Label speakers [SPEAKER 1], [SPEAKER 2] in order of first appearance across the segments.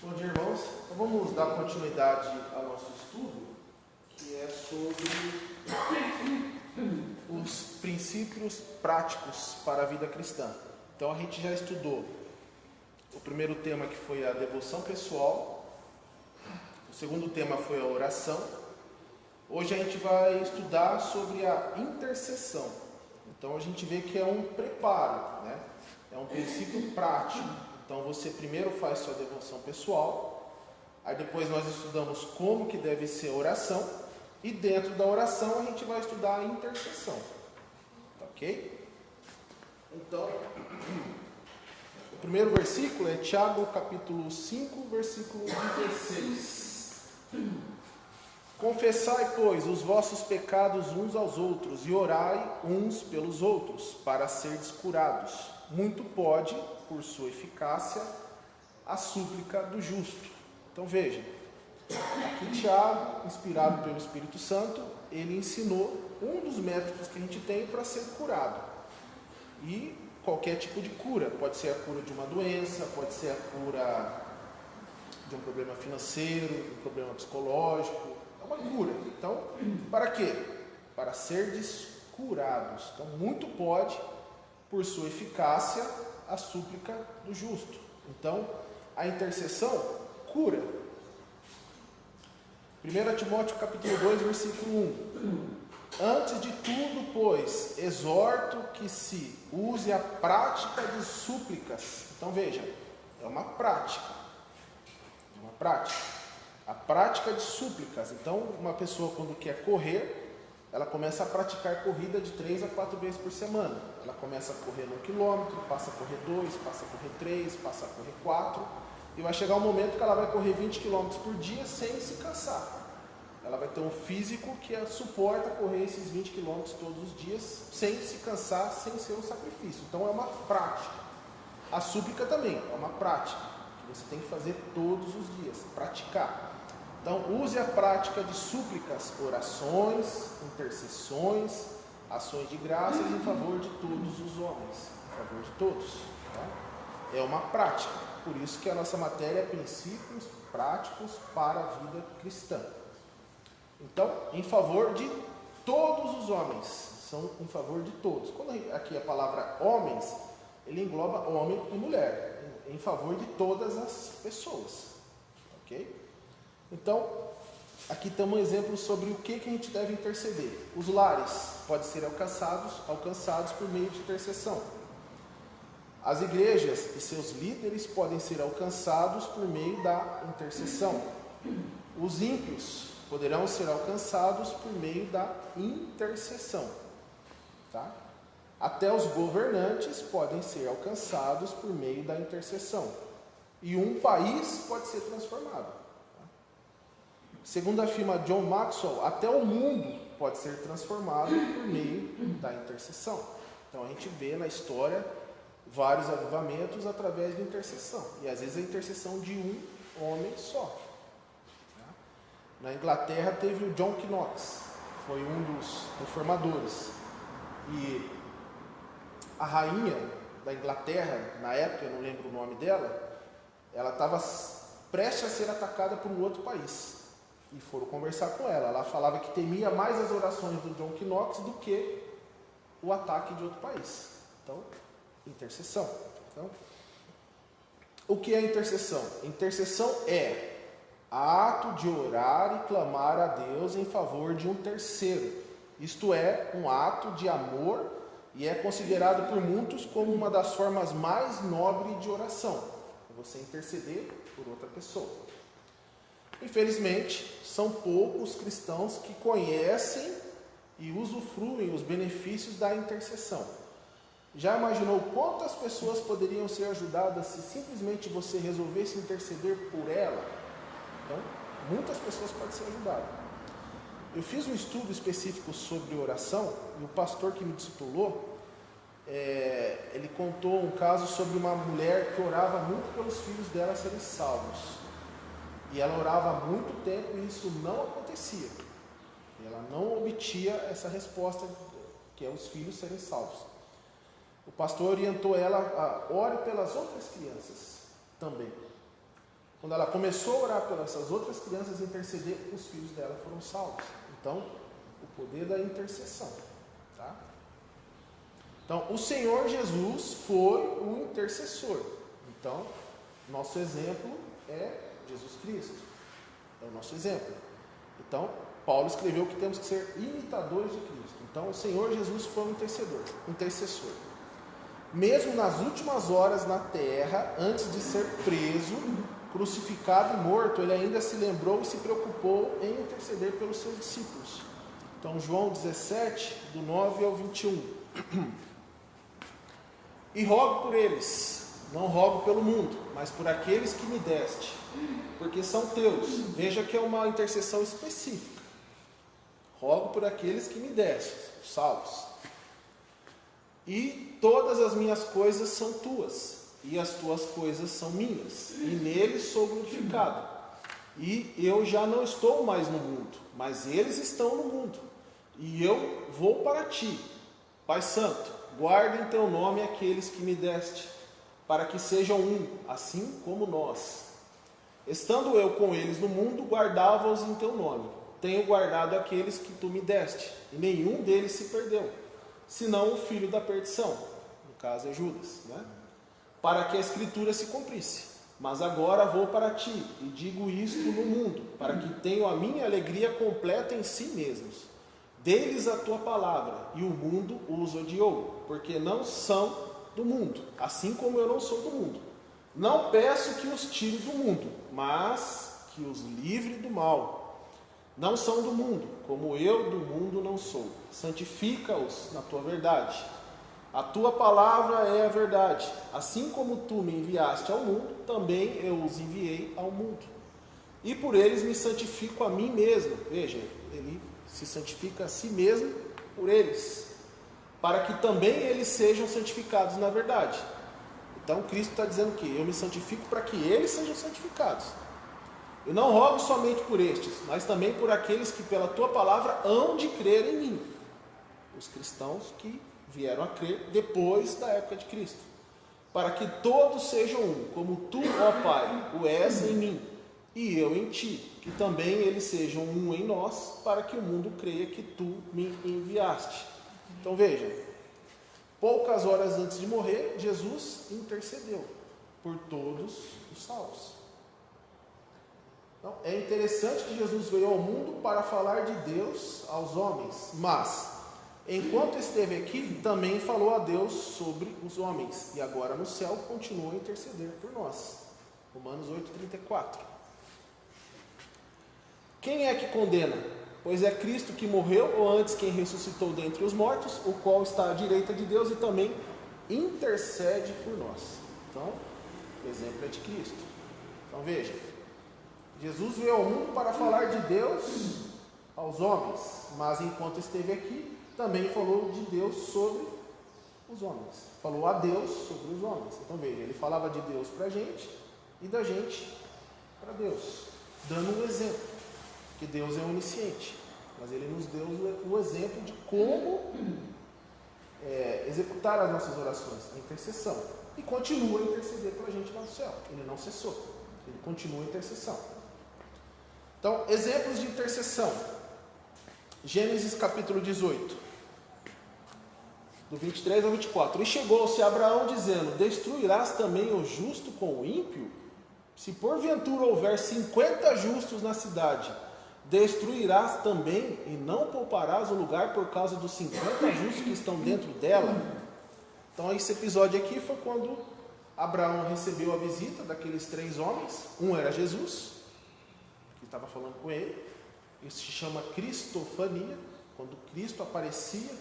[SPEAKER 1] Bom dia, irmãos. Então vamos dar continuidade ao nosso estudo, que é sobre os princípios práticos para a vida cristã. Então a gente já estudou o primeiro tema, que foi a devoção pessoal. O segundo tema foi a oração. Hoje a gente vai estudar sobre a intercessão. Então a gente vê que é um preparo, né? É um princípio prático. Então você primeiro faz sua devoção pessoal, aí depois nós estudamos como que deve ser a oração, e dentro da oração a gente vai estudar a intercessão. Ok? Então, o primeiro versículo é Tiago capítulo 5, versículo 16. Confessai, pois, os vossos pecados uns aos outros, e orai uns pelos outros, para serdes curados. Muito pode, por sua eficácia, a súplica do justo. Então veja, aqui Tiago, inspirado pelo Espírito Santo, ele ensinou um dos métodos que a gente tem para ser curado. E qualquer tipo de cura, pode ser a cura de uma doença, pode ser a cura de um problema financeiro, um problema psicológico, é uma cura. Então, para quê? Para serdes curados. Então, muito pode, por sua eficácia, a súplica do justo. Então, a intercessão cura. 1 Timóteo capítulo 2, versículo 1. Antes de tudo, pois, exorto que se use a prática de súplicas. Então veja, é uma prática. É uma prática. A prática de súplicas. Então, uma pessoa quando quer correr, ela começa a praticar corrida de 3 a 4 vezes por semana. Ela começa a correr 1 quilômetro, passa a correr 2, passa a correr 3, passa a correr 4, e vai chegar um momento que ela vai correr 20 quilômetros por dia sem se cansar. Ela vai ter um físico que suporta correr esses 20 quilômetros todos os dias, sem se cansar, sem ser um sacrifício. Então é uma prática. A súplica também é uma prática, que você tem que fazer todos os dias, praticar. Então, use a prática de súplicas, orações, intercessões, ações de graças em favor de todos os homens, em favor de todos. Tá? É uma prática, por isso que a nossa matéria é princípios práticos para a vida cristã. Então, em favor de todos os homens, são em favor de todos. Quando aqui a palavra homens, ele engloba homem e mulher, em favor de todas as pessoas. Ok? Então, aqui temos um exemplo sobre o que a gente deve interceder. Os lares podem ser alcançados por meio de intercessão. As igrejas e seus líderes podem ser alcançados por meio da intercessão. Os ímpios poderão ser alcançados por meio da intercessão. Tá? Até os governantes podem ser alcançados por meio da intercessão. E um país pode ser transformado. Segundo afirma John Maxwell, até o mundo pode ser transformado por meio da intercessão. Então a gente vê na história vários avivamentos através de intercessão. E às vezes a intercessão de um homem só. Na Inglaterra teve o John Knox, foi um dos reformadores. E a rainha da Inglaterra, na época, eu não lembro o nome dela, ela estava prestes a ser atacada por um outro país. E foram conversar com ela. Ela falava que temia mais as orações do John Knox do que o ataque de outro país. Então, intercessão. Então, o que é intercessão? Intercessão é ato de orar e clamar a Deus em favor de um terceiro. Isto é, um ato de amor, e é considerado por muitos como uma das formas mais nobres de oração. Você interceder por outra pessoa. Infelizmente, são poucos cristãos que conhecem e usufruem os benefícios da intercessão. Já imaginou quantas pessoas poderiam ser ajudadas se simplesmente você resolvesse interceder por ela? Então, muitas pessoas podem ser ajudadas. Eu fiz um estudo específico sobre oração, e o pastor que me discipulou, ele contou um caso sobre uma mulher que orava muito pelos filhos dela serem salvos. E ela orava há muito tempo e isso não acontecia. Ela não obtinha essa resposta, que é os filhos serem salvos. O pastor orientou ela a ore pelas outras crianças também. Quando ela começou a orar pelas essas outras crianças, interceder, os filhos dela foram salvos. Então, o poder da intercessão. Tá? Então, o Senhor Jesus foi o intercessor. Então, nosso exemplo é Jesus Cristo. É o nosso exemplo. Então, Paulo escreveu que temos que ser imitadores de Cristo. Então, o Senhor Jesus foi um intercessor. Mesmo nas últimas horas na terra, antes de ser preso, crucificado e morto, ele ainda se lembrou e se preocupou em interceder pelos seus discípulos. Então, João 17, do 9 ao 21. E rogo por eles, não rogo pelo mundo, mas por aqueles que me deste, porque são teus. Veja que é uma intercessão específica. Rogo por aqueles que me deste, os salvos. E todas as minhas coisas são tuas, e as tuas coisas são minhas, e neles sou glorificado. E eu já não estou mais no mundo, mas eles estão no mundo, e eu vou para ti. Pai Santo, guarda em teu nome aqueles que me deste, para que sejam um, assim como nós. Estando eu com eles no mundo, guardava-os em teu nome. Tenho guardado aqueles que tu me deste, e nenhum deles se perdeu, senão o filho da perdição, no caso é Judas, né? Para que a escritura se cumprisse. Mas agora vou para ti, e digo isto no mundo, para que tenham a minha alegria completa em si mesmos. Dê-lhes a tua palavra, e o mundo os odiou, porque não são do mundo, assim como eu não sou do mundo. Não peço que os tire do mundo, mas que os livre do mal. Não são do mundo, como eu do mundo não sou. Santifica-os na tua verdade. A tua palavra é a verdade. Assim como tu me enviaste ao mundo, também eu os enviei ao mundo. E por eles me santifico a mim mesmo. Veja, ele se santifica a si mesmo por eles, para que também eles sejam santificados na verdade. Então Cristo está dizendo que eu me santifico para que eles sejam santificados. Eu não rogo somente por estes, mas também por aqueles que pela tua palavra hão de crer em mim. Os cristãos que vieram a crer depois da época de Cristo. Para que todos sejam um, como tu, ó Pai, o és em mim, e eu em ti. Que também eles sejam um em nós, para que o mundo creia que tu me enviaste. Então veja, poucas horas antes de morrer, Jesus intercedeu por todos os salvos. Então, é interessante que Jesus veio ao mundo para falar de Deus aos homens, mas, enquanto esteve aqui, também falou a Deus sobre os homens, e agora no céu continua a interceder por nós. Romanos 8,34. Quem é que condena? Pois é Cristo que morreu, ou antes quem ressuscitou dentre os mortos, o qual está à direita de Deus e também intercede por nós. Então, o exemplo é de Cristo. Então veja, Jesus veio ao mundo para falar de Deus aos homens, mas enquanto esteve aqui, também falou de Deus sobre os homens. Falou a Deus sobre os homens. Então veja, ele falava de Deus para a gente e da gente para Deus, dando um exemplo, que Deus é onisciente, mas ele nos deu o exemplo de como executar as nossas orações, a intercessão, e continua a interceder para a gente lá no céu. Ele não cessou, ele continua a intercessão. Então, exemplos de intercessão. Gênesis capítulo 18, do 23 ao 24. E chegou-se a Abraão dizendo: destruirás também o justo com o ímpio? Se porventura houver 50 justos na cidade, destruirás também e não pouparás o lugar por causa dos 50 justos que estão dentro dela? Então esse episódio aqui foi quando Abraão recebeu a visita daqueles 3 homens. Um era Jesus, que estava falando com ele. Isso se chama cristofania, quando Cristo aparecia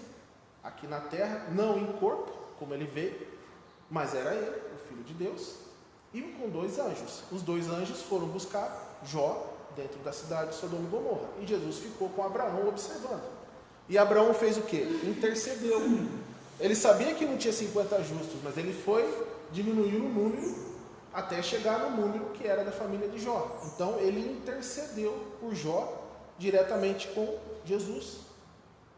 [SPEAKER 1] aqui na terra, não em corpo, como ele veio, mas era ele, o Filho de Deus, e com 2 anjos. Os 2 anjos foram buscar Jó dentro da cidade de Sodoma e Gomorra, e Jesus ficou com Abraão observando. E Abraão fez o quê? Intercedeu. Ele sabia que não tinha 50 justos, mas ele foi diminuindo o número até chegar no número que era da família de Jó. Então ele intercedeu por Jó diretamente com Jesus,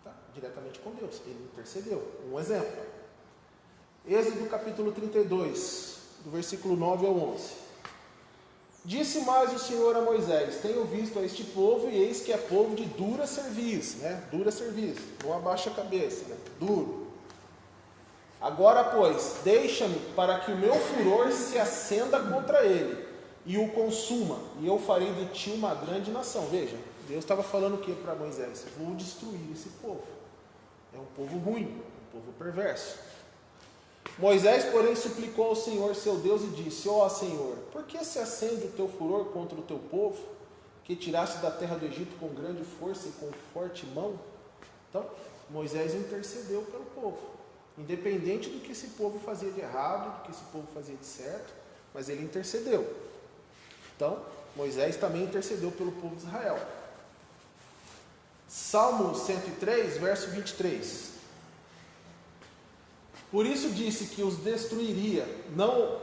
[SPEAKER 1] tá? Diretamente com Deus. Ele intercedeu. Um exemplo. Êxodo capítulo 32, do versículo 9 ao 11. Disse mais o Senhor a Moisés: tenho visto a este povo, e eis que é povo de dura cerviz, né? Dura cerviz, não abaixa a cabeça, né? Duro. Agora, pois, deixa-me para que o meu furor se acenda contra ele e o consuma, e eu farei de ti uma grande nação. Veja, Deus estava falando o que para Moisés? Vou destruir esse povo. É um povo ruim, um povo perverso. Moisés, porém, suplicou ao Senhor seu Deus e disse: ó Senhor, por que se acende o teu furor contra o teu povo, que tiraste da terra do Egito com grande força e com forte mão? Então, Moisés intercedeu pelo povo, independente do que esse povo fazia de errado, do que esse povo fazia de certo, mas ele intercedeu. Então, Moisés também intercedeu pelo povo de Israel. Salmo 103, verso 23. Por isso disse que os destruiria, não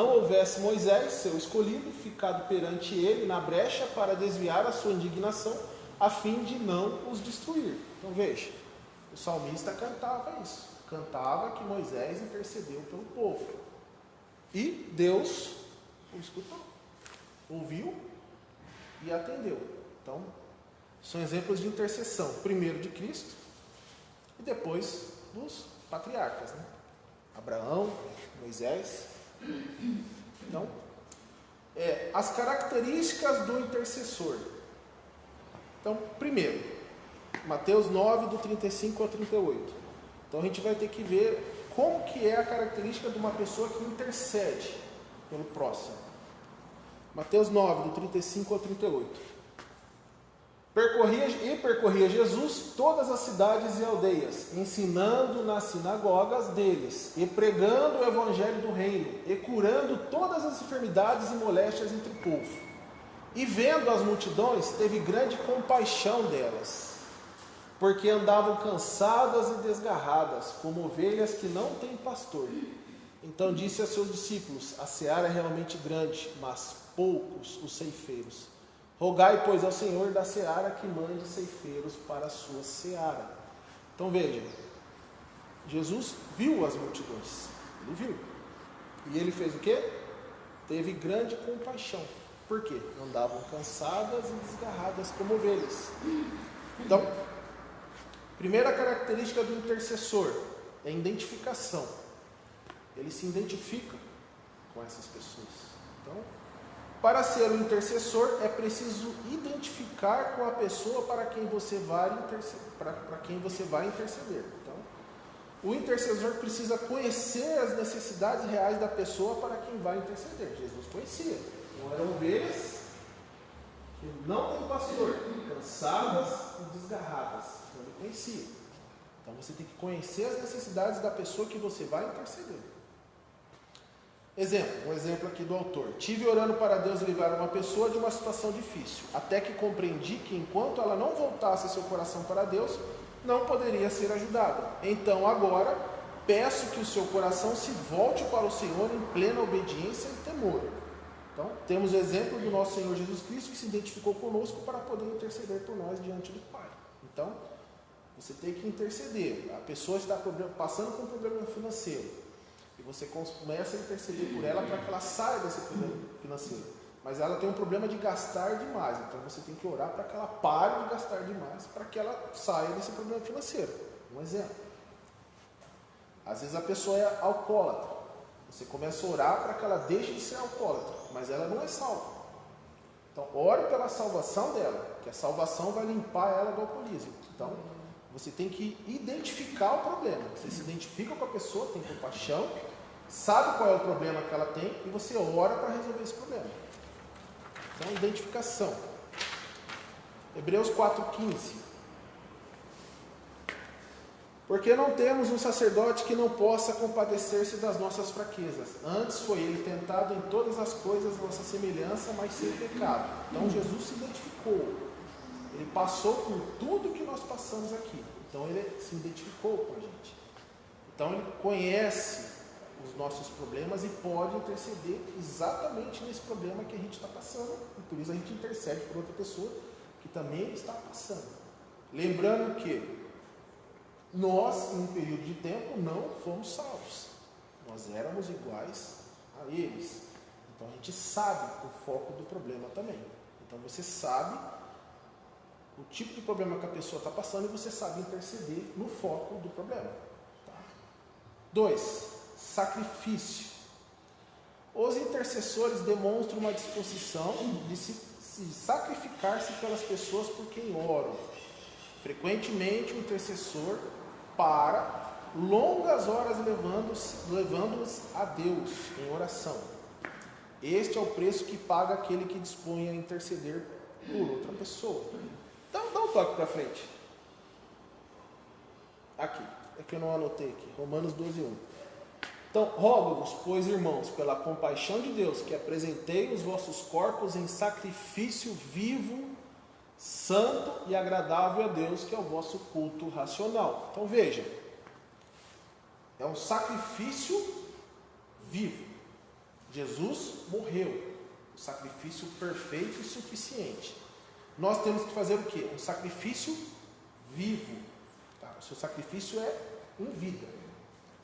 [SPEAKER 1] houvesse Moisés, seu escolhido, ficado perante ele na brecha para desviar a sua indignação, a fim de não os destruir. Então veja, o salmista cantava isso, cantava que Moisés intercedeu pelo povo. E Deus o escutou, ouviu e atendeu. Então, são exemplos de intercessão, primeiro de Cristo, e depois dos patriarcas, né? Abraão, Moisés. Então, as características do intercessor. Então, primeiro, Mateus 9, do 35 ao 38. Então, a gente vai ter que ver como que é a característica de uma pessoa que intercede pelo próximo. Mateus 9, do 35 ao 38. Percorria Jesus todas as cidades e aldeias, ensinando nas sinagogas deles, e pregando o evangelho do reino, e curando todas as enfermidades e moléstias entre o povo. E vendo as multidões, teve grande compaixão delas, porque andavam cansadas e desgarradas, como ovelhas que não têm pastor. Então disse a seus discípulos: a seara é realmente grande, mas poucos os ceifeiros. Rogai, pois, ao Senhor da seara que mande ceifeiros para a sua seara. Então veja, Jesus viu as multidões, ele viu. E ele fez o quê? Teve grande compaixão. Por quê? Andavam cansadas e desgarradas como ovelhas. Então, primeira característica do intercessor é a identificação. Ele se identifica com essas pessoas. Então, para ser um intercessor, é preciso identificar com a pessoa para quem você vai interceder. Então, o intercessor precisa conhecer as necessidades reais da pessoa para quem vai interceder. Jesus conhecia. Não eram ovelhas que não têm pastor, cansadas e desgarradas. Então, ele conhecia. Então, você tem que conhecer as necessidades da pessoa que você vai interceder. Um exemplo aqui do autor. Tive orando para Deus livrar uma pessoa de uma situação difícil, até que compreendi que enquanto ela não voltasse seu coração para Deus, não poderia ser ajudada. Então agora, peço que o seu coração se volte para o Senhor em plena obediência e temor. Então, temos o exemplo do nosso Senhor Jesus Cristo, que se identificou conosco para poder interceder por nós diante do Pai. Então, você tem que interceder. A pessoa está passando por um problema financeiro. E você começa a interceder por ela para que ela saia desse problema financeiro. Mas ela tem um problema de gastar demais. Então você tem que orar para que ela pare de gastar demais, para que ela saia desse problema financeiro. Um exemplo. Às vezes a pessoa é alcoólatra. Você começa a orar para que ela deixe de ser alcoólatra, mas ela não é salva. Então ore pela salvação dela, que a salvação vai limpar ela do alcoolismo. Então, você tem que identificar o problema. Você se identifica com a pessoa, tem compaixão, sabe qual é o problema que ela tem e você ora para resolver esse problema. Então, identificação. Hebreus 4,15. Porque não temos um sacerdote que não possa compadecer-se das nossas fraquezas. Antes foi ele tentado em todas as coisas, nossa semelhança, mas sem pecado. Então, Jesus se identificou. Ele passou por tudo que nós passamos aqui. Então ele se identificou com a gente. Então ele conhece os nossos problemas e pode interceder exatamente nesse problema que a gente está passando. E por isso a gente intercede por outra pessoa que também está passando. Lembrando que nós, em um período de tempo, não fomos salvos. Nós éramos iguais a eles. Então a gente sabe o foco do problema também. Então você sabe o tipo de problema que a pessoa está passando e você sabe interceder no foco do problema. 2. Sacrifício. Os intercessores demonstram uma disposição de se sacrificar-se pelas pessoas por quem oram. Frequentemente o intercessor para longas horas levando-os a Deus em oração. Este é o preço que paga aquele que dispõe a interceder por outra pessoa. Então dá um toque para frente. Aqui, é que eu não anotei aqui, Romanos 12:1. Então, rogo-vos, pois, irmãos, pela compaixão de Deus, que apresentei os vossos corpos em sacrifício vivo, santo e agradável a Deus, que é o vosso culto racional. Então veja, é um sacrifício vivo. Jesus morreu, um sacrifício perfeito e suficiente. Nós temos que fazer o quê? Um sacrifício vivo. Tá? O seu sacrifício é em vida.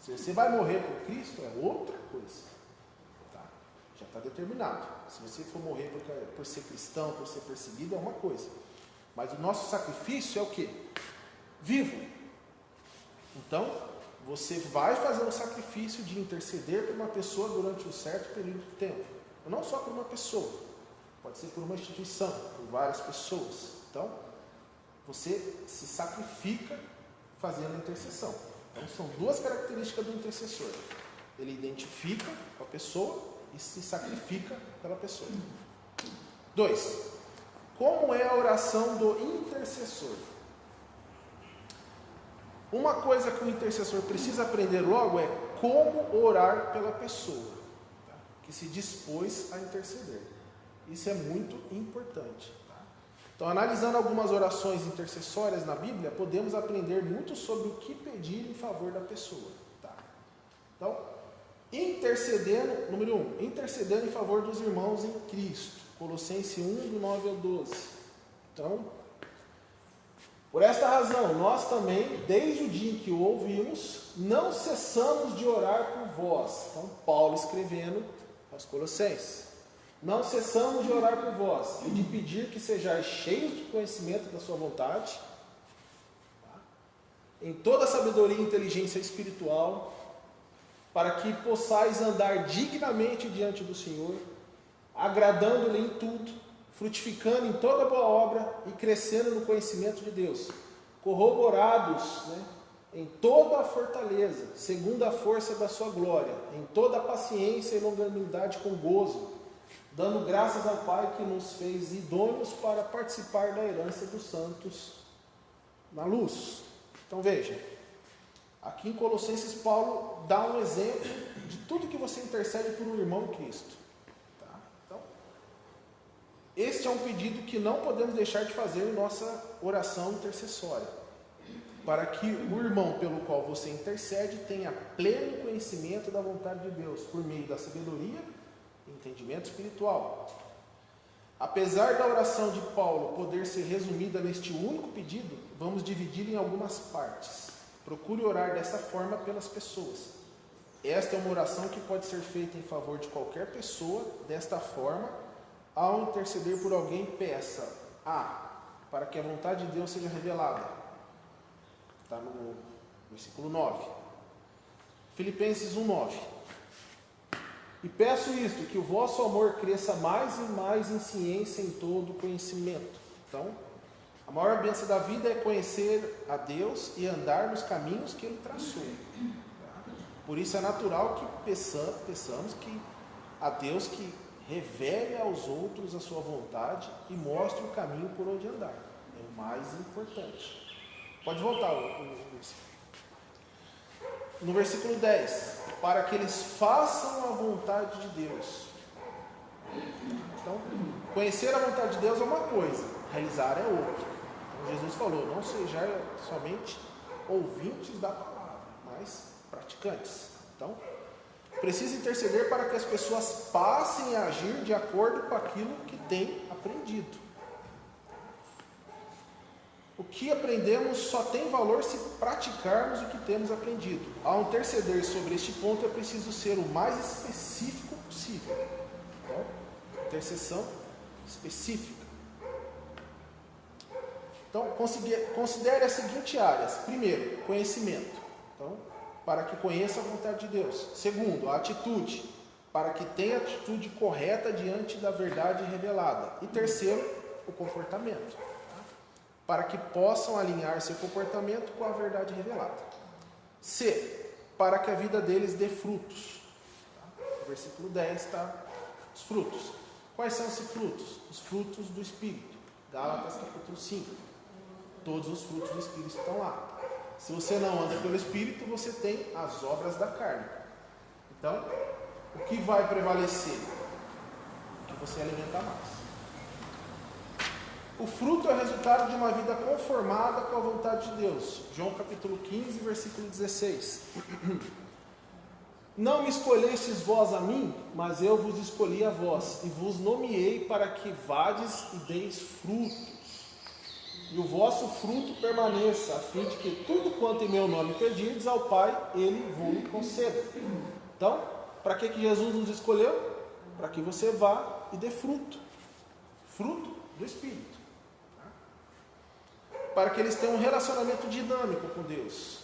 [SPEAKER 1] Se você vai morrer por Cristo, é outra coisa. Tá? Já está determinado. Se você for morrer por ser cristão, por ser perseguido, é uma coisa. Mas o nosso sacrifício é o quê? Vivo. Então, você vai fazer um sacrifício de interceder por uma pessoa durante um certo período de tempo. Não só por uma pessoa. Pode ser por uma instituição, por várias pessoas. Então, você se sacrifica fazendo a intercessão. Então, são duas características do intercessor. Ele identifica a pessoa e se sacrifica pela pessoa. 2. Como é a oração do intercessor? Uma coisa que o intercessor precisa aprender logo é como orar pela pessoa, tá? Que se dispôs a interceder. Isso é muito importante. Tá? Então, analisando algumas orações intercessórias na Bíblia, podemos aprender muito sobre o que pedir em favor da pessoa. Tá? Então, intercedendo, número 1, intercedendo em favor dos irmãos em Cristo. Colossenses 1, do 9 ao 12. Então, por esta razão, nós também, desde o dia em que o ouvimos, não cessamos de orar por vós. Então, Paulo escrevendo aos Colossenses. Não cessamos de orar por vós e de pedir que sejais cheios de conhecimento da sua vontade, tá? Em toda sabedoria e inteligência espiritual, para que possais andar dignamente diante do Senhor, agradando-lhe em tudo, frutificando em toda boa obra e crescendo no conhecimento de Deus, corroborados, em toda a fortaleza, segundo a força da sua glória, em toda a paciência e longanimidade com gozo, dando graças ao Pai que nos fez idôneos para participar da herança dos santos na luz. Então veja, aqui em Colossenses Paulo dá um exemplo de tudo que você intercede por um irmão em Cristo. Tá? Então, este é um pedido que não podemos deixar de fazer em nossa oração intercessória, para que o irmão pelo qual você intercede tenha pleno conhecimento da vontade de Deus, por meio da sabedoria e entendimento espiritual. Apesar da oração de Paulo poder ser resumida neste único pedido, vamos dividir em algumas partes. Procure orar dessa forma pelas pessoas. Esta é uma oração que pode ser feita em favor de qualquer pessoa. Desta forma, ao interceder por alguém, peça para que a vontade de Deus seja revelada. Está no versículo 9. Filipenses 1:9. E peço isto, que o vosso amor cresça mais e mais em ciência, em todo conhecimento. Então, a maior bênção da vida é conhecer a Deus e andar nos caminhos que Ele traçou. Tá? Por isso é natural que peçamos que a Deus que revele aos outros a sua vontade e mostre o caminho por onde andar. É o mais importante. Pode voltar o versículo. No versículo 10, para que eles façam a vontade de Deus. Então, conhecer a vontade de Deus é uma coisa, realizar é outra. Então, Jesus falou, não sejam somente ouvintes da palavra, mas praticantes. Então, precisa interceder para que as pessoas passem a agir de acordo com aquilo que têm aprendido. O que aprendemos só tem valor se praticarmos o que temos aprendido. Ao interceder sobre este ponto, é preciso ser o mais específico possível. Então, intercessão específica. Então, considere as seguintes áreas. Primeiro, conhecimento. Então, para que conheça a vontade de Deus. Segundo, a atitude, para que tenha a atitude correta diante da verdade revelada. E terceiro, o comportamento, tá? Para que possam alinhar seu comportamento com a verdade revelada. C, para que a vida deles dê frutos. Tá? No versículo 10 está os frutos. Quais são esses frutos? Os frutos do Espírito. Gálatas capítulo 5. Todos os frutos do Espírito estão lá. Se você não anda pelo Espírito, você tem as obras da carne. Então, o que vai prevalecer? O que você alimentar mais. O fruto é o resultado de uma vida conformada com a vontade de Deus. João capítulo 15, versículo 16. Não me escolhestes vós a mim, mas eu vos escolhi a vós, e vos nomeei para que vades e deis frutos. E o vosso fruto permaneça, a fim de que tudo quanto em meu nome pedirdes ao Pai, Ele vos conceda. Então, para que Jesus nos escolheu? Para que você vá e dê fruto. Fruto do Espírito. Para que eles tenham um relacionamento dinâmico com Deus.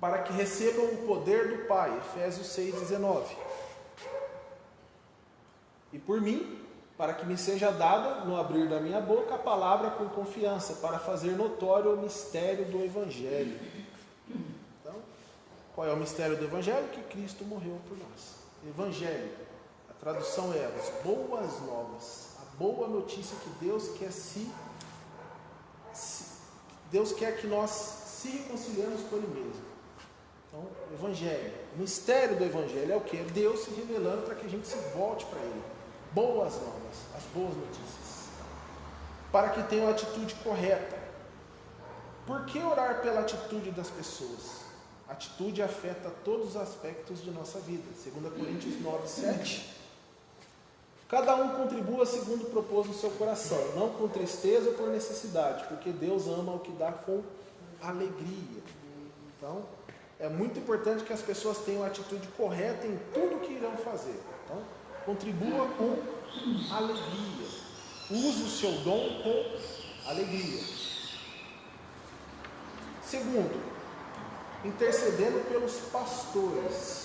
[SPEAKER 1] Para que recebam o poder do Pai. Efésios 6,19. E por mim, para que me seja dada, no abrir da minha boca, a palavra com confiança, para fazer notório o mistério do Evangelho. Então, qual é o mistério do Evangelho? Que Cristo morreu por nós. Evangelho, a tradução é as boas novas, a boa notícia que Deus quer Deus quer que nós se reconciliemos com Ele mesmo. Então, Evangelho, o mistério do Evangelho é o que? É Deus se revelando para que a gente se volte para Ele. Boas novas, as boas notícias. Para que tenham a atitude correta. Por que orar pela atitude das pessoas? A atitude afeta todos os aspectos de nossa vida. 2 Coríntios 9, 7. Cada um contribua segundo propôs no seu coração, não com tristeza ou por necessidade, porque Deus ama o que dá com alegria. Então, é muito importante que as pessoas tenham a atitude correta em tudo que irão fazer. Então, contribua com alegria. Use o seu dom com alegria. Segundo, intercedendo pelos pastores.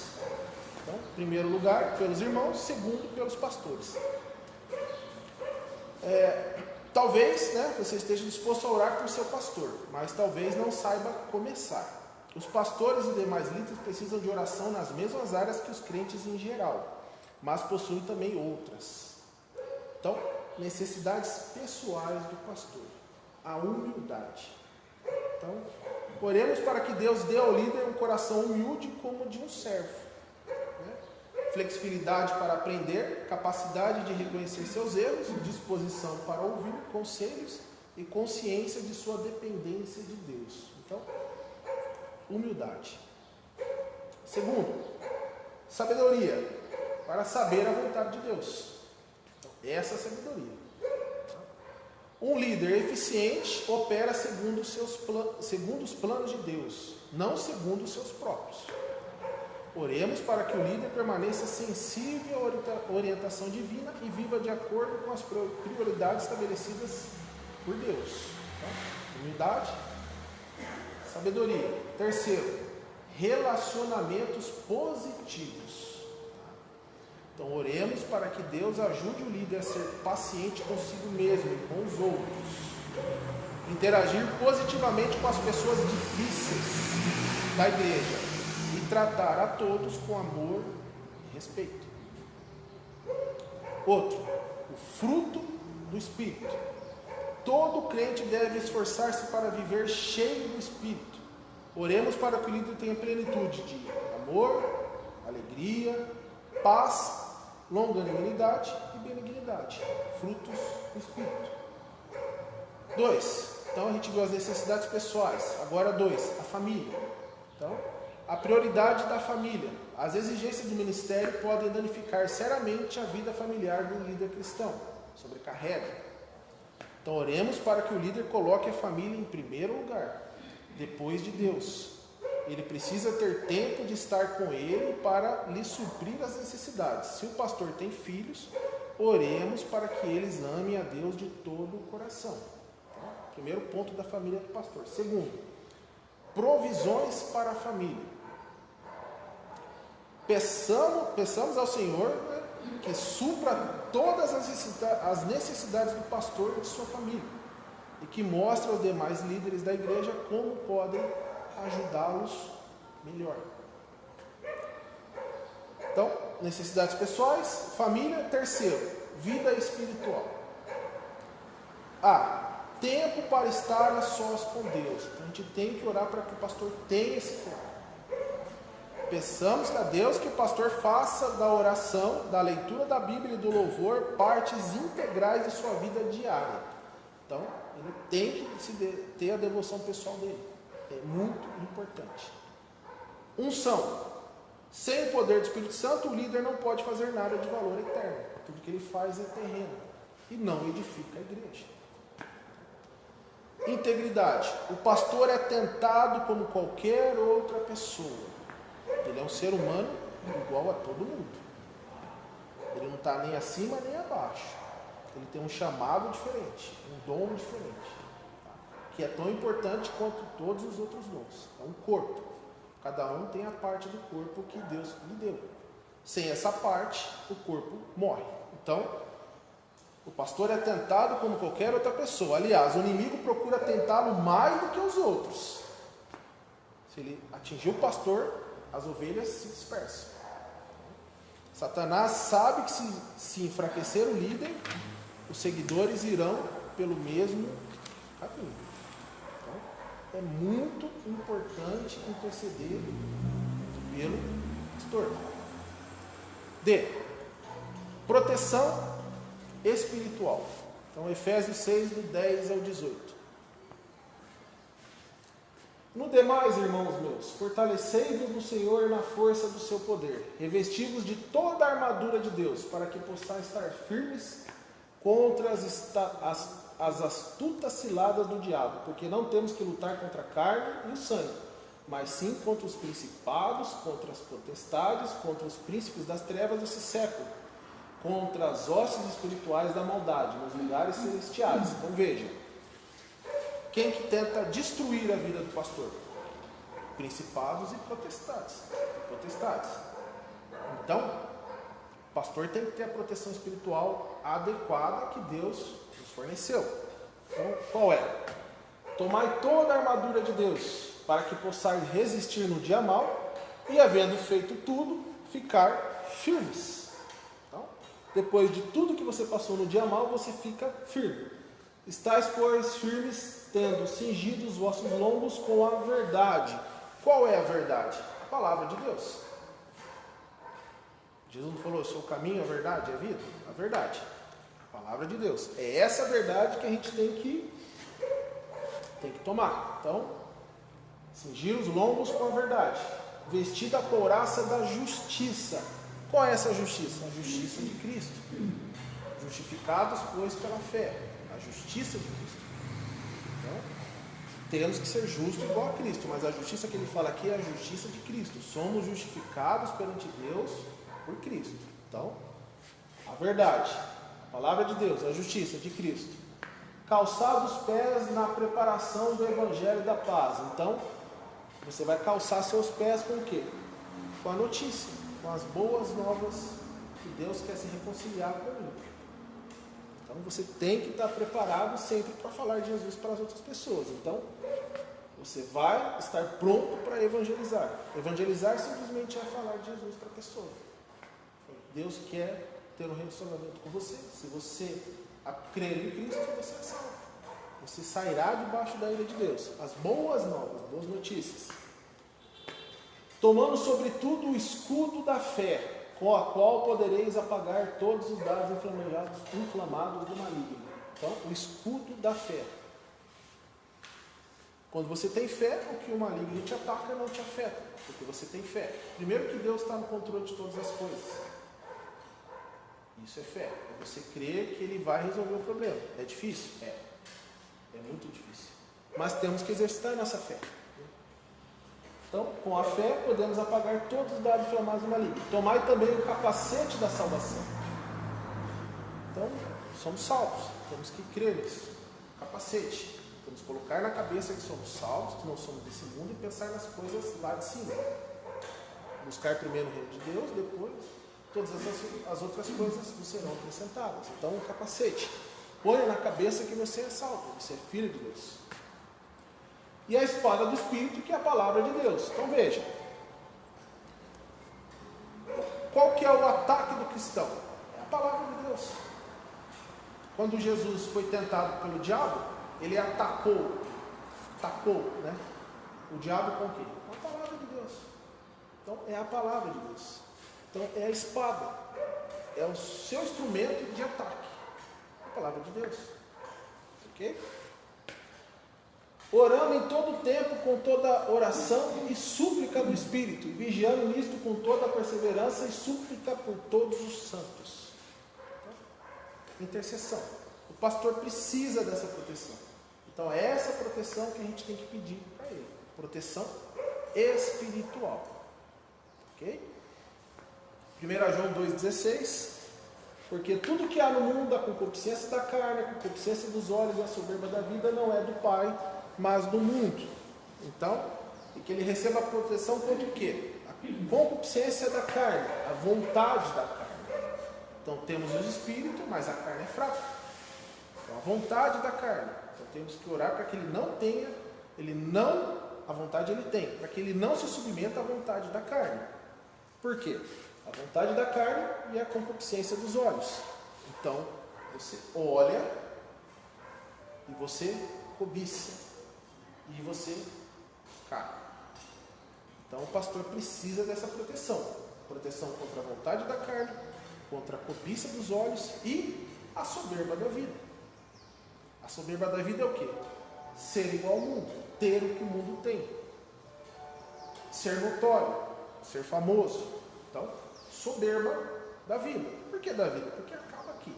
[SPEAKER 1] Então, em primeiro lugar, pelos irmãos. Segundo, pelos pastores. Talvez você esteja disposto a orar por seu pastor, mas talvez não saiba começar. Os pastores e demais líderes precisam de oração nas mesmas áreas que os crentes em geral, mas possuem também outras. Então, necessidades pessoais do pastor. A humildade. Então, oremos para que Deus dê ao líder um coração humilde como o de um servo. Flexibilidade para aprender, capacidade de reconhecer seus erros, disposição para ouvir conselhos e consciência de sua dependência de Deus. Então, humildade. Segundo, sabedoria, para saber a vontade de Deus. Então, essa é a sabedoria. Um líder eficiente opera segundo os planos de Deus, não segundo os seus próprios. Oremos para que o líder permaneça sensível à orientação divina e viva de acordo com as prioridades estabelecidas por Deus. Então, humildade, sabedoria. Terceiro, relacionamentos positivos. Então, oremos para que Deus ajude o líder a ser paciente consigo mesmo e com os outros. Interagir positivamente com as pessoas difíceis da igreja. E tratar a todos com amor e respeito. Outro, o fruto do Espírito. Todo crente deve esforçar-se para viver cheio do Espírito. Oremos para que o líder tenha plenitude de amor, alegria, paz, longanimidade e benignidade. Frutos do Espírito. 2. Então a gente viu as necessidades pessoais. Agora 2. A família. Então, a prioridade da família. As exigências do ministério podem danificar seriamente a vida familiar do líder cristão. Sobrecarrega. Então oremos para que o líder coloque a família em primeiro lugar, depois de Deus. ele precisa ter tempo de estar com ele para lhe suprir as necessidades. Se o pastor tem filhos, oremos para que eles amem a Deus de todo o coração. Primeiro ponto da família do pastor. Segundo, provisões para a família. Peçamos ao Senhor, né, que supra todas as necessidades do pastor e de sua família, e que mostre aos demais líderes da igreja como podem ajudá-los melhor. Então, necessidades pessoais, família. Terceiro, vida espiritual. Tempo para estar a sós com Deus. Então, a gente tem que orar para que o pastor tenha esse tempo. Peçamos a Deus que o pastor faça da oração, da leitura da Bíblia e do louvor partes integrais de sua vida diária. Então, ele tem que ter a devoção pessoal dele. É muito importante. Unção. Sem o poder do Espírito Santo, o líder não pode fazer nada de valor eterno. Tudo que ele faz é terreno e não edifica a igreja. Integridade. O pastor é tentado como qualquer outra pessoa. Ele é um ser humano igual a todo mundo. Ele não está nem acima nem abaixo. Ele tem um chamado diferente, um dom diferente, que é tão importante quanto todos os outros dons. É um corpo. Cada um tem a parte do corpo que Deus lhe deu. Sem essa parte, o corpo morre. Então, o pastor é tentado como qualquer outra pessoa. Aliás, o inimigo procura tentá-lo mais do que os outros. Se ele atingir o pastor, as ovelhas se dispersam. Satanás sabe que se enfraquecer o líder, os seguidores irão pelo mesmo caminho. Então, é muito importante interceder pelo pastor. D. Proteção espiritual. Então, Efésios 6, do 10 ao 18. No demais, irmãos meus, fortalecei-vos no Senhor e na força do seu poder. Revesti-vos de toda a armadura de Deus, para que possais estar firmes contra as astutas ciladas do diabo, porque não temos que lutar contra a carne e o sangue, mas sim contra os principados, contra as potestades, contra os príncipes das trevas desse século, contra as hostes espirituais da maldade nos lugares celestiais. Então veja, quem que tenta destruir a vida do pastor? Principados e potestades. Então, o pastor tem que ter a proteção espiritual adequada que Deus nos forneceu. Então, qual é? Tomai toda a armadura de Deus, para que possais resistir no dia mau, e havendo feito tudo, ficar firmes. Então, depois de tudo que você passou no dia mau, você fica firme. Estais, pois, firmes, tendo cingido os vossos lombos com a verdade. Qual é a verdade? A palavra de Deus. Jesus não falou, eu sou o caminho, a verdade e a vida? A verdade. A palavra de Deus. É essa verdade que a gente tem que tomar. Então, cingir os lombos com a verdade. Vestir a couraça da justiça. Qual é essa justiça? A justiça de Cristo. Justificados, pois, pela fé. A justiça de Cristo. Então, teremos que ser justos igual a Cristo, mas a justiça que ele fala aqui é a justiça de Cristo. Somos justificados perante Deus por Cristo. Então, a verdade, a palavra de Deus, a justiça de Cristo. Calçar os pés na preparação do Evangelho da paz. Então, você vai calçar seus pés com o quê? Com a notícia, com as boas novas que Deus quer se reconciliar com o ímpio. Então, você tem que estar preparado sempre para falar de Jesus para as outras pessoas. Então, você vai estar pronto para evangelizar. Evangelizar simplesmente é falar de Jesus para a pessoa. Deus quer ter um relacionamento com você. Se você crer em Cristo, você é salvo. Você sairá debaixo da ira de Deus. As boas novas, boas notícias. Tomando sobretudo o escudo da fé, com a qual podereis apagar todos os dados inflamados do maligno. Então, o escudo da fé. Quando você tem fé, o que o maligno te ataca não te afeta, porque você tem fé. Primeiro que Deus está no controle de todas as coisas. Isso é fé. É você crer que Ele vai resolver o problema. É difícil? É muito difícil. Mas temos que exercitar a nossa fé. Então, com a fé, podemos apagar todos os dados inflamados do maligno. Tomai também o capacete da salvação. Então, somos salvos. Temos que crer nisso. Capacete. Temos que colocar na cabeça que somos salvos, que não somos desse mundo, e pensar nas coisas lá de cima. Buscar primeiro o reino de Deus, depois todas as outras coisas vos serão acrescentadas. Então, o capacete. Ponha na cabeça que você é salvo, você é filho de Deus. E a espada do Espírito, que é a palavra de Deus. Então veja, qual que é o ataque do cristão? É a palavra de Deus. Quando Jesus foi tentado pelo diabo, ele atacou, né? O diabo com o quê? Com a palavra de Deus. Então é a palavra de Deus. Então é a espada, é o seu instrumento de ataque, a palavra de Deus. Ok? Orando em todo o tempo com toda oração e súplica do Espírito, e vigiando nisto com toda a perseverança e súplica por todos os santos. Intercessão. O pastor precisa dessa proteção. Então é essa proteção que a gente tem que pedir para ele. Proteção espiritual. Ok? 1 João 2,16. Porque tudo que há no mundo, a concupiscência da carne, a concupiscência dos olhos e a soberba da vida, não é do Pai, mas do mundo. Então, e que ele receba a proteção contra o quê? A concupiscência da carne, a vontade da carne. Então temos o espírito, mas a carne é fraca. Então a vontade da carne. Então temos que orar para que ele não tenha, a vontade ele tem, para que ele não se submeta à vontade da carne. Por quê? A vontade da carne e a concupiscência dos olhos. Então, você olha e você cobiça. E você cai. Então o pastor precisa dessa proteção. Proteção contra a vontade da carne, contra a cobiça dos olhos e a soberba da vida. A soberba da vida é o quê? Ser igual ao mundo, ter o que o mundo tem. Ser notório, ser famoso. Então, soberba da vida. Por que da vida? Porque acaba aqui.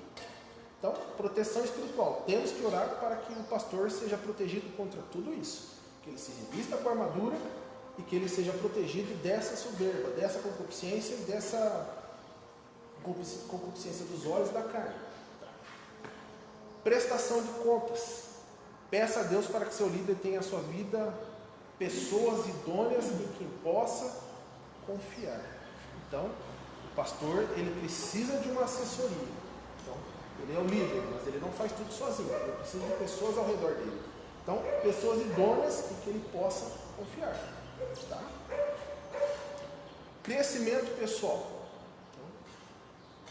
[SPEAKER 1] Então, proteção espiritual. Temos que orar para que o pastor seja protegido contra tudo isso. Que ele se revista com a armadura e que ele seja protegido dessa soberba, dessa concupiscência e dessa concupiscência dos olhos e da carne. Prestação de contas. Peça a Deus para que seu líder tenha a sua vida pessoas idôneas em quem possa confiar. Então, o pastor, ele precisa de uma assessoria. Então, ele é o líder, mas ele não faz tudo sozinho. Ele precisa de pessoas ao redor dele. Então, pessoas idôneas em que ele possa confiar. Tá? Crescimento pessoal.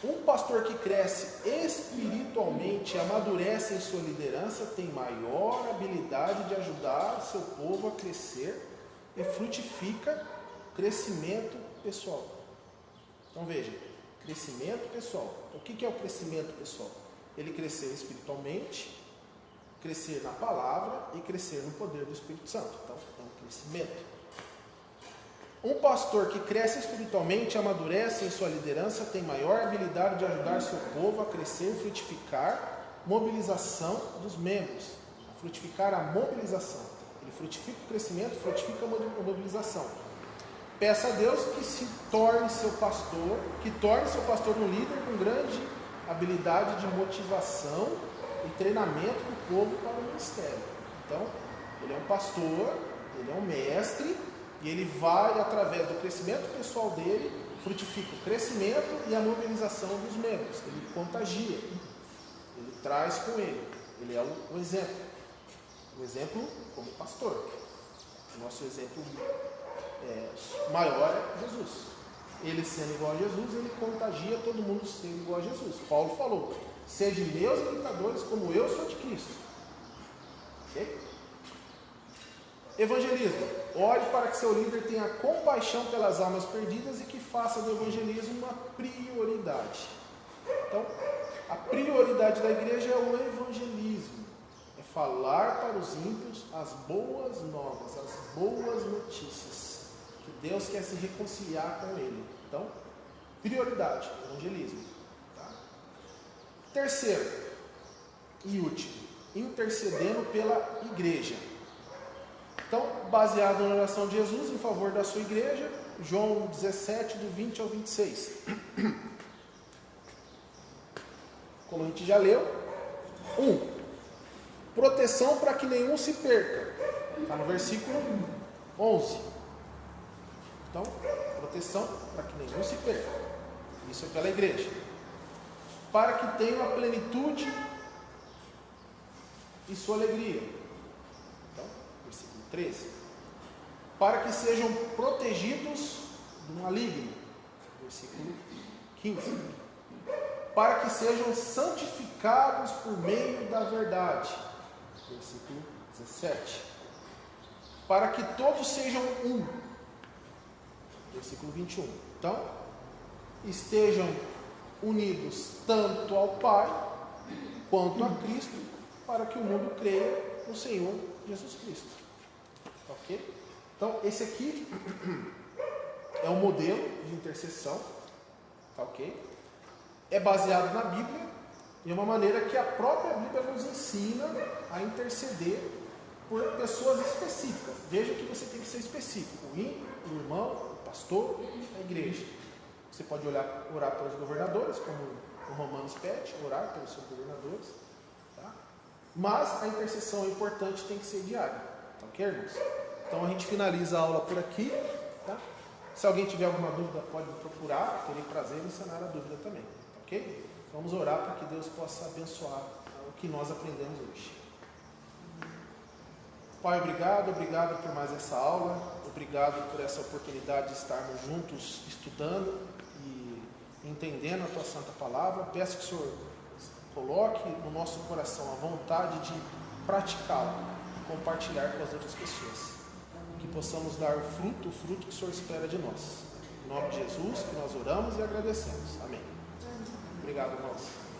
[SPEAKER 1] Um pastor que cresce espiritualmente, amadurece em sua liderança, tem maior habilidade de ajudar seu povo a crescer e frutifica crescimento pessoal. Então veja, crescimento pessoal. O que é o crescimento pessoal? Ele crescer espiritualmente, crescer na palavra e crescer no poder do Espírito Santo. Então é um crescimento. Um pastor que cresce espiritualmente, amadurece em sua liderança, tem maior habilidade de ajudar seu povo a crescer e frutificar mobilização dos membros. A frutificar a mobilização. Ele frutifica o crescimento, frutifica a mobilização. Peça a Deus que torne seu pastor um líder com grande habilidade de motivação e treinamento do povo para o ministério. Então, ele é um pastor, ele é um mestre, e ele vai, através do crescimento pessoal dele, frutifica o crescimento e a mobilização dos membros. Ele contagia, ele traz com ele, ele é o exemplo. O exemplo como pastor. O nosso exemplo maior é Jesus. Ele sendo igual a Jesus, ele contagia todo mundo sendo igual a Jesus. Paulo falou, sede meus imitadores como eu sou de Cristo. Ok? Evangelismo. Ore para que seu líder tenha compaixão pelas almas perdidas e que faça do evangelismo uma prioridade. Então, a prioridade da igreja é o evangelismo. É falar para os ímpios as boas novas, as boas notícias. Que Deus quer se reconciliar com ele. Então, prioridade, evangelismo. Tá? Terceiro e último, intercedendo pela igreja. Então, baseado na oração de Jesus em favor da sua igreja, João 17, do 20 ao 26. Como a gente já leu, 1. Proteção para que nenhum se perca. Está no versículo 11. Então, proteção para que nenhum se perca. Isso é pela igreja. Para que tenham a plenitude e sua alegria. Então, versículo 13. Para que sejam protegidos do maligno. Versículo 15. Para que sejam santificados por meio da verdade. Versículo 17. Para que todos sejam um. Versículo 21. Então, estejam unidos tanto ao Pai quanto a Cristo, para que o mundo creia no Senhor Jesus Cristo. Ok? Então, esse aqui é um modelo de intercessão. Ok? É baseado na Bíblia e é uma maneira que a própria Bíblia nos ensina a interceder por pessoas específicas. Veja que você tem que ser específico: o irmão, o pastor, a igreja. Você pode orar pelos governadores, como o Romanos pede, orar pelos seus governadores. Tá? Mas a intercessão é importante, tem que ser diária. Tá ok, irmãos? Então a gente finaliza a aula por aqui. Tá? Se alguém tiver alguma dúvida, pode me procurar. Terei prazer em sanar a dúvida também. Ok? Vamos orar para que Deus possa abençoar o que nós aprendemos hoje. Pai, obrigado por mais essa aula, obrigado por essa oportunidade de estarmos juntos estudando e entendendo a Tua Santa Palavra. Peço que o Senhor coloque no nosso coração a vontade de praticá-la, compartilhar com as outras pessoas, que possamos dar o fruto que o Senhor espera de nós. Em nome de Jesus, que nós oramos e agradecemos. Amém. Obrigado, irmãos.